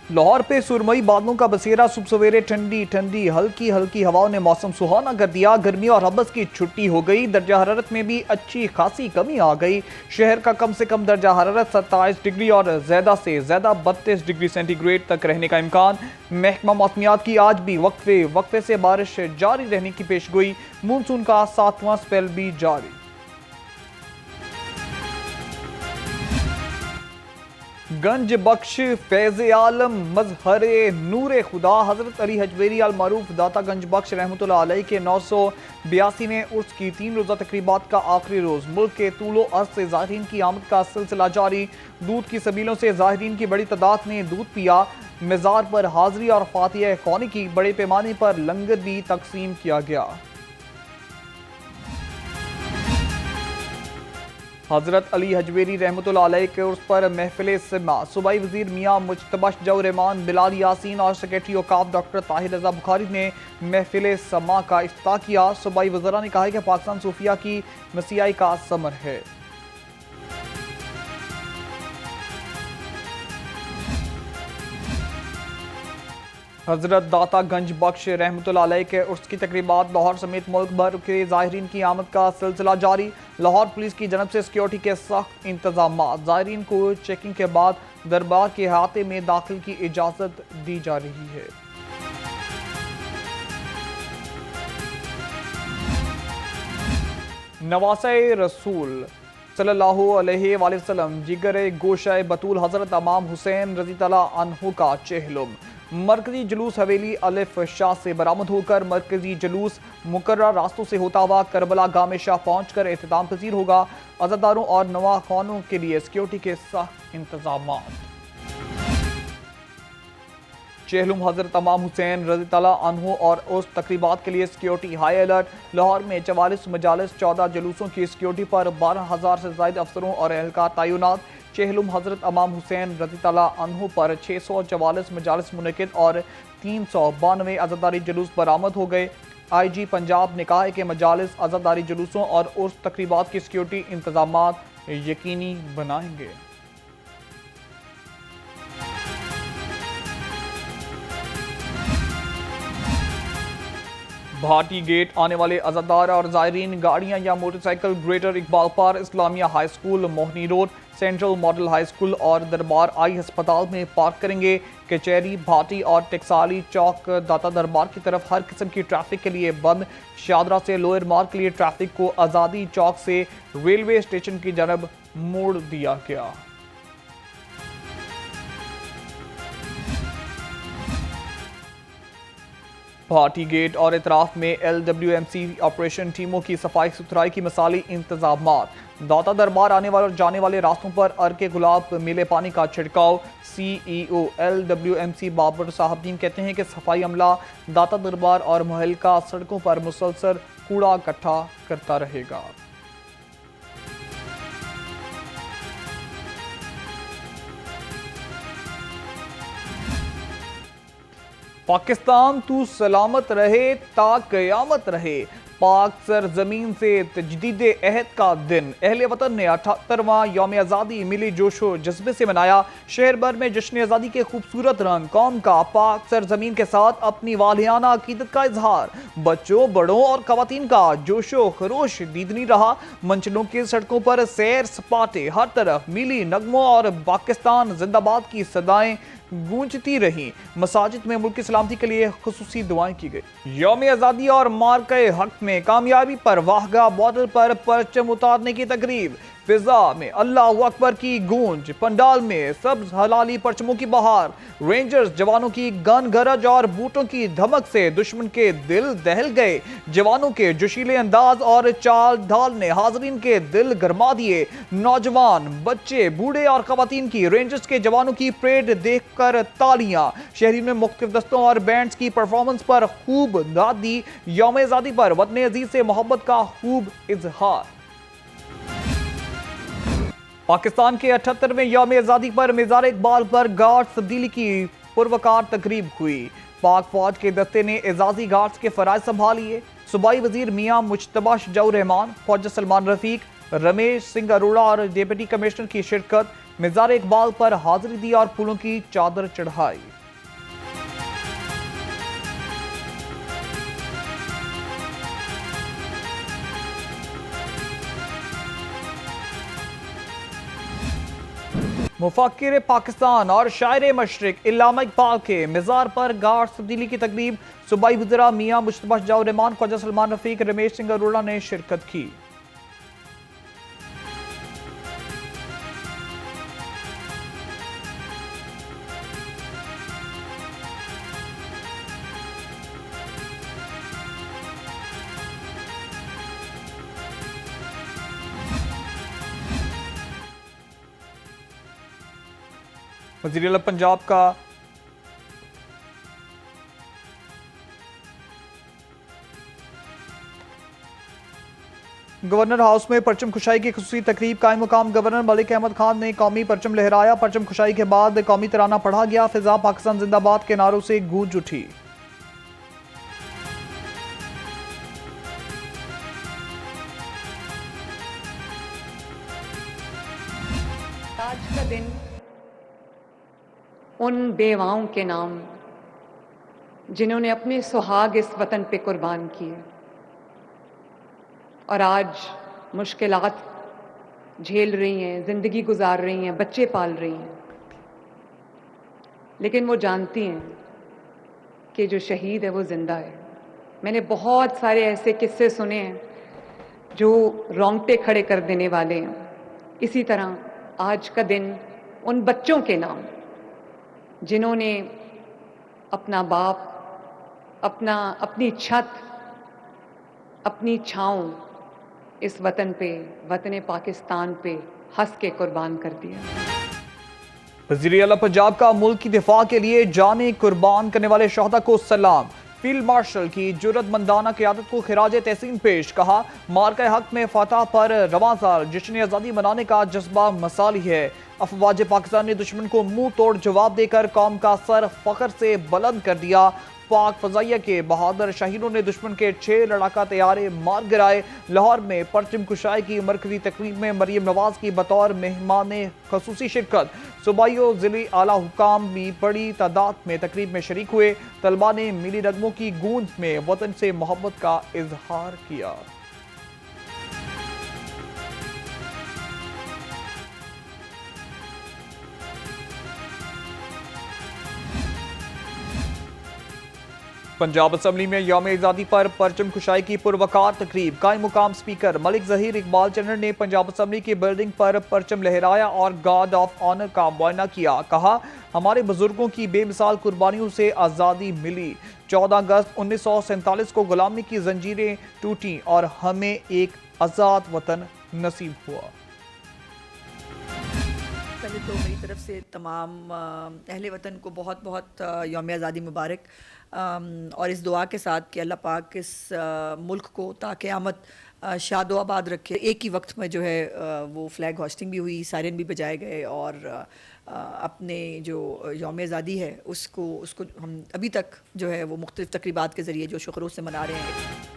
लाहौर पे सुरमई बादलों का बसेरा, सुबह सवेरे ठंडी ठंडी हल्की हल्की हवाओं ने मौसम सुहाना कर दिया। गर्मी और हबस की छुट्टी हो गई। दर्जा हरारत में भी अच्छी खासी कमी आ गई। शहर का कम से कम दर्जा हरारत 27 डिग्री और ज्यादा से ज्यादा 32 डिग्री सेंटीग्रेड तक रहने का इम्कान। महकमा मौसमियात की आज भी वक्फे वक्फे से बारिश जारी रहने की पेशगोई। मानसून का 7वां स्पेल भी जारी। गंज बख्श फैज़ आलम मजहरे नूर खुदा हजरत अली हजवेरी अल मारूफ दाता गंज बख्श रहमतुल्लाह अलैह के 982 में उर्स की 3 रोज़ा तकरीबात का आखिरी रोज़। मुल्क के तूलो अर्ज से ज़ाहिरीन की आमद का सिलसिला जारी। दूध की सबीलों से ज़ाहिरीन की बड़ी तादाद ने दूध पिया। मज़ार पर हाज़री और फातिहा ख़वानी की। बड़े पैमाने पर लंगर भी तकसीम किया गया। हजरत अली हजवेरी रहमतुल्लाह अलैह के उर्स पर महफिल सिमा। सूबाई वजीर मियाँ मुज्तबा रहमान, बिलाल यासीन और सेक्रेटरी औकाफ डॉक्टर ताहिर रजा बुखारी ने महफिल समा का इफ्तिताह किया। सूबाई वज़रा ने कहा कि पाकिस्तान सूफिया की मसीहाई का समर है। हजरत दाता गंज बख्श रहमतुल्लाह अलैह के उर्स की तकरीबात। लाहौर समेत मुल्क भर के ज़ाहिरीन की आमद का सिलसिला जारी। लाहौर पुलिस की जनब से सिक्योरिटी के सख्त इंतजाम। ज़ाहिरीन को चेकिंग के बाद दरबार के अहाते में दाखिल की इजाज़त दी जा रही है। नवासे रसूल सल्लल्लाहु अलैहि वसल्लम जिगर गोशा बतूल हजरत इमाम हुसैन रज़ी अल्लाह अन्हु का चेहलुम। मरकजी जुलूस हवेली अलिफ शाह से बरामद होकर मरकजी जुलूस मुकर्रर रास्तों से होता हुआ करबला गामे शाह पहुंचकर एहतमाम पजीर होगा। अज़ादारों और नवा खानों के लिए सिक्योरिटी के सख्त इंतजाम। चेहलुम हजरत इमाम हुसैन रज़ी अल्लाह अन्हु और उस तकरीबात के लिए सिक्योरिटी हाई अलर्ट। लाहौर में 44 मजालिस 14 जुलूसों की सिक्योरिटी पर 12,000 से ज़ायद अफसरों और एहलकार तैनात। चेहलुम हजरत इमाम हुसैन रज़ी अल्लाह अन्हु पर 644 मजालिस मुनक़िद और 392 अज़ादारी जुलूस बरामद हो गए। IG पंजाब ने कहा है कि मजालिस अज़ादारी जुलूसों और उस तकरीबात की सिक्योरिटी इंतजामात यकीनी बनाएंगे। भाटी गेट आने वाले अज़ादार और ज़ायरीन गाड़ियां या मोटरसाइकिल ग्रेटर इकबाल पार, Islamia high school, Mohni road, central model high school और दरबार आई अस्पताल में पार्क करेंगे। कचहरी, भाटी और टेक्साली चौक दाता दरबार की तरफ हर किस्म की ट्रैफिक के लिए बंद। शादरा से लोअर मार्ग के लिए ट्रैफिक को आज़ादी चौक से रेलवे स्टेशन की जानब मोड़ दिया गया। भाटी गेट और इतराफ में LWMC ऑपरेशन टीमों की सफाई सुथराई की मिसाली इंतजाम। दाता दरबार आने वाले और जाने वाले रास्तों पर अर्के गुलाब मिले पानी का छिड़काव। CEO LWMC बाबर साहबदीन कहते हैं कि सफाई अमला दाता दरबार और मुहल्का सड़कों पर मुसलसल कूड़ा इकट्ठा करता रहेगा। पाकिस्तान तू सलामत रहे ता क़यामत रहे। पाक सरजमीन से तजदीद अहद का दिन। अहले वतन ने 78वां यौम आज़ादी मिली जोशो जज्बे से मनाया। शहर भर में जश्न आज़ादी के खूबसूरत रंग। कौम का पाक सरजमीन के साथ अपनी वालियाना अकीदत का इजहार। बच्चों, बड़ों और खवातीन का जोशो खरोश दीदनी रहा। मंचलों की सड़कों पर सैर सपाटे। हर तरफ मिली नगमों और पाकिस्तान जिंदाबाद की सदाएं गूंजती रही। मसाजिद में मुल्क की सलामती के लिए खुसूसी दुआएं की गई। यौम आज़ादी और मार्के हक में कामयाबी पर वाहगा बॉर्डर पर परचम उतारने की तकरीब। फिजा में अल्लाहू अकबर की गूंज। पंडाल में सब्ज हलाली परचमों की बहार। रेंजर्स जवानों की गन गरज और बूटों की धमक से दुश्मन के दिल दहल गए। जवानों के जोशीले अंदाज और चाल ढाल ने हाजरीन के दिल गरमा दिए। नौजवान, बच्चे, बूढ़े और खवातीन की रेंजर्स के जवानों की परेड देखकर तालियां। शहरी में मुख्तलिफ दस्तों और बैंड्स की परफॉर्मेंस पर खूब दाद दी। यौम आज़ादी पर वतन अजीज से मोहब्बत का खूब इजहार। पाकिस्तान के 78वें यौम आज़ादी पर मज़ार इकबाल पर गार्ड तब्दीली की पुरवकार तकरीब हुई। पाक फौज के दस्ते ने एजाजी गार्ड्स के फराइज संभालिए। सूबाई वजीर मियाँ मुज्तबा रहमान, फौज सलमान रफीक, रमेश सिंह अरोड़ा और डिप्टी कमिश्नर की शिरकत। मज़ार इकबाल पर हाजिरी दी और फूलों की चादर चढ़ाई। मुफक्किर पाकिस्तान और शायर मशरिक इल्लामा इकबाल के मज़ार पर गार्ड तब्दीली की तकरीब। सूबाई वज़रा मियां मुश्तबा शजाउर रहमान, ख्वाजा सलमान रफीक, रमेश सिंह अरोड़ा ने शिरकत की। वज़ीर आला पंजाब का गवर्नर हाउस में परचम खुशाई की खुसूसी तकरीब। कायम मुकाम गवर्नर मलिक अहमद खान ने कौमी परचम लहराया। परचम खुशाई के बाद कौमी तराना पढ़ा गया। फिजा पाकिस्तान जिंदाबाद के नारों से गूंज उठी। आज का दिन उन बेवाओं के नाम जिन्होंने अपने सुहाग इस वतन पे कुर्बान किए और आज मुश्किलात झेल रही हैं, जिंदगी गुजार रही हैं, बच्चे पाल रही हैं, लेकिन वो जानती हैं कि जो शहीद है वो जिंदा है। मैंने बहुत सारे ऐसे किस्से सुने हैं जो रोंगटे खड़े कर देने वाले हैं। इसी तरह आज का दिन उन बच्चों के नाम जिन्होंने अपना बाप, अपनी छत, अपनी छाँव इस वतन पे, वतन पाकिस्तान पे हंस के कुर्बान कर दिया। वज़ीर आला पंजाब का मुल्क की दिफा के लिए जाने कुर्बान करने वाले शहदा को सलाम। फील्ड मार्शल की जुर्रतमंदाना क़यादत को खिराज तहसीन पेश। कहा, मार्का हक में फतह पर रवां साल जश्न आज़ादी मनाने का जज्बा मसाली है। अफवाज पाकिस्तान ने दुश्मन को मुंह तोड़ जवाब देकर कौम का सर फख्र से बुलंद कर दिया। पाक फजाइया के बहादुर शहीदों ने दुश्मन के 6 लड़ाका तैयारे मार गिराए। लाहौर में परचम कुशाई की मरकजी तकरीब में मरियम नवाज की बतौर मेहमान खसूसी शिरकत। सूबाइयों ज़िली आला हुकाम भी बड़ी तादाद में तकरीब में शरीक हुए। तलबा ने मिली नगमों की गूंज में वतन से मोहब्बत का इजहार किया। पंजाब असम्बली में यौम आज़ादी पर परचम खुशाई की पुरवकार तकरीब। कायम मुकाम स्पीकर मलिक ज़हीर इकबाल चन्नर ने पंजाब असम्बली की बिल्डिंग पर परचम लहराया और गार्ड ऑफ ऑनर का मुआयना किया। कहा, हमारे बुजुर्गों की बेमिसाल कुर्बानियों से आज़ादी मिली। 14 अगस्त 1947 को गुलामी की जंजीरें टूटी और हमें एक आज़ाद वतन नसीब हुआ। पहले तो मेरी तरफ से तमाम अहले वतन को बहुत बहुत यौम आज़ादी मुबारक, और इस दुआ के साथ कि अल्लाह पाक इस मुल्क को ताक़यामत शादो आबाद रखे। एक ही वक्त में जो है वो फ्लैग होस्टिंग भी हुई, सायरन भी बजाए गए और अपने जो यौम आज़ादी है उसको हम अभी तक जो है वो मुख्तलिफ तकरीबात के ज़रिए जो शुक्रों से मना रहे हैं।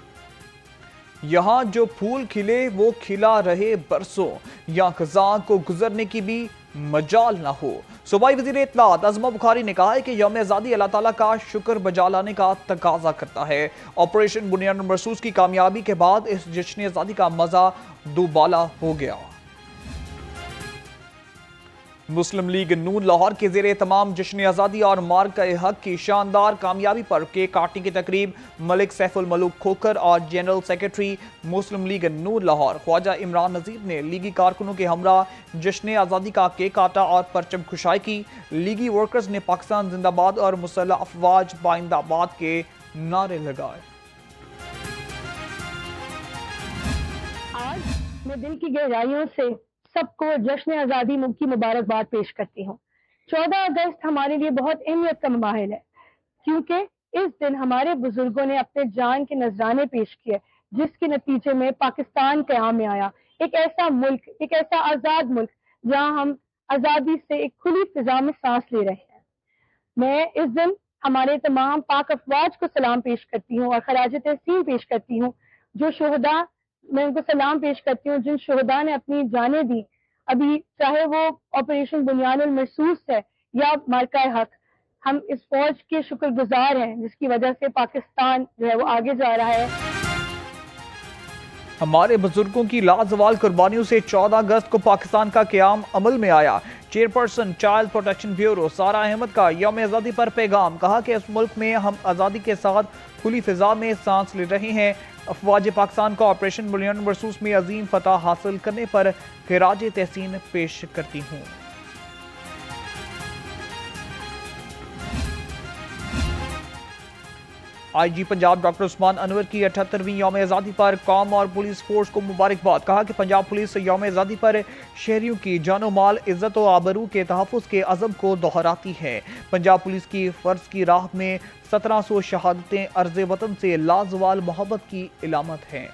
यहाँ जो फूल खिले वो खिला रहे बरसों, या खज़ां को गुजरने की भी मजाल ना हो। सूबाई वज़ीर इत्तलात अज़मा बुखारी ने कहा है कि यौम आज़ादी अल्लाह ताला का शुक्र बजा लाने का तकाजा करता है। ऑपरेशन बुनियाद मरसूस की कामयाबी के बाद इस जश्न आज़ादी का मज़ा दुबाला हो गया। मुस्लिम लीग नून लाहौर के ज़ेरे तमाम जश्न आज़ादी और मार्का हक की शानदार कामयाबी पर केक काटने की तकरीब। मलिक सैफुल मलूक खोकर और जनरल सेक्रेटरी मुस्लिम लीग नून लाहौर ख्वाजा इमरान नज़ीर ने लीगी कारकुनों के हमरा जश्न आज़ादी का केक काटा और परचम खुशाई की। लीगी वर्कर्स ने पाकिस्तान जिंदाबाद और मुसल्लह अफवाज बाइंदाबाद के नारे लगाए। आज मैं दिल की गहराइयों से सबको जश्न आज़ादी की मुबारकबाद पेश करती हूँ। 14 अगस्त हमारे लिए बहुत अहमियत का माहिल है, क्योंकि इस दिन हमारे बुजुर्गों ने अपने जान के नजराने पेश किए, जिसके नतीजे में पाकिस्तान क़याम में आया। एक ऐसा मुल्क, एक ऐसा आज़ाद मुल्क जहाँ हम आज़ादी से एक खुली फिजा में सांस ले रहे हैं। मैं इस दिन हमारे तमाम पाक अफवाज को सलाम पेश करती हूँ और खराज तहसीन पेश करती हूँ। जो शोहदा, मैं उनको सलाम पेश करती हूँ जिन शोहदा ने अपनी जानें दी, अभी चाहे वो ऑपरेशन बुनियाद महसूस है या मार्का हक। हम इस फौज के शुक्रगुजार हैं जिसकी वजह से पाकिस्तान जो है वो आगे जा रहा है। हमारे बुजुर्गों की लाजवाल कुर्बानियों से 14 अगस्त को पाकिस्तान का क़याम अमल में आया। चेयरपर्सन चाइल्ड प्रोटेक्शन ब्यूरो सारा अहमद का यौम आज़ादी पर पैगाम, कहा कि इस मुल्क में हम आज़ादी के साथ खुली फिजा में सांस ले रहे हैं। अफवाज पाकिस्तान को ऑपरेशन बुलियन वर्सूस में अजीम फतह हासिल करने पर खिराज तहसीन पेश करती हूँ। आईजी पंजाब डॉक्टर उस्मान अनवर की 78वीं यौम आज़ादी पर कौम और पुलिस फोर्स को मुबारकबाद, कहा कि पंजाब पुलिस यौम आज़ादी पर शहरियों की जानो माल, इज्जत और आबरू के तहफ़्फ़ुज़ के अज़म को दोहराती है। पंजाब पुलिस की फ़र्ज की राह में 1700 शहादतें अर्ज़ वतन से लाजवाल मोहब्बत की इलामत हैं।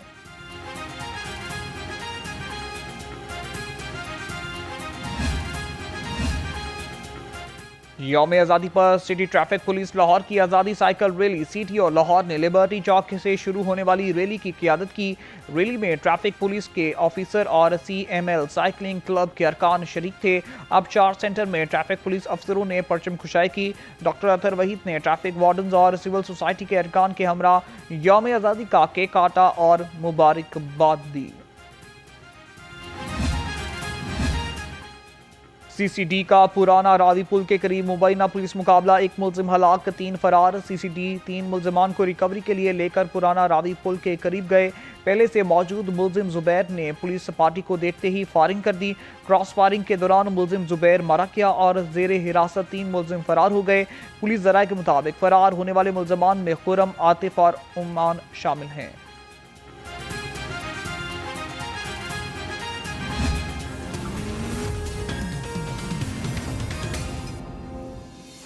यौम आज़ादी पर सिटी ट्रैफिक पुलिस लाहौर की आज़ादी साइकिल रैली, सिटी और लाहौर ने लिबर्टी चौक से शुरू होने वाली रैली की क़ियादत की। रैली में ट्रैफिक पुलिस के ऑफिसर और CML साइकिलिंग क्लब के अरकान शरीक थे। अब 4 सेंटर में ट्रैफिक पुलिस अफसरों ने परचम खुशाई की। डॉक्टर अतर वहीद ने ट्रैफिक वार्डन और सिविल सोसाइटी के अरकान के हमरा यौम आज़ादी का केक काटा और मुबारकबाद दी। CCD का पुराना रावी पुल के करीब मुबैना पुलिस मुकाबला, 1 मुलजिम हलाक 3 फरार। CCD 3 मुलजमान को रिकवरी के लिए लेकर पुराना रावी पुल के करीब गए। पहले से मौजूद मुलजिम जुबैर ने पुलिस पार्टी को देखते ही फायरिंग कर दी। क्रॉस फायरिंग के दौरान मुलजिम जुबैर मारा गया और जेर हिरासत 3 मुलजिम फरार हो गए। पुलिस जराये के मुताबिक फरार होने वाले मुलजमान में खुरम, आतिफ और उमान शामिल हैं।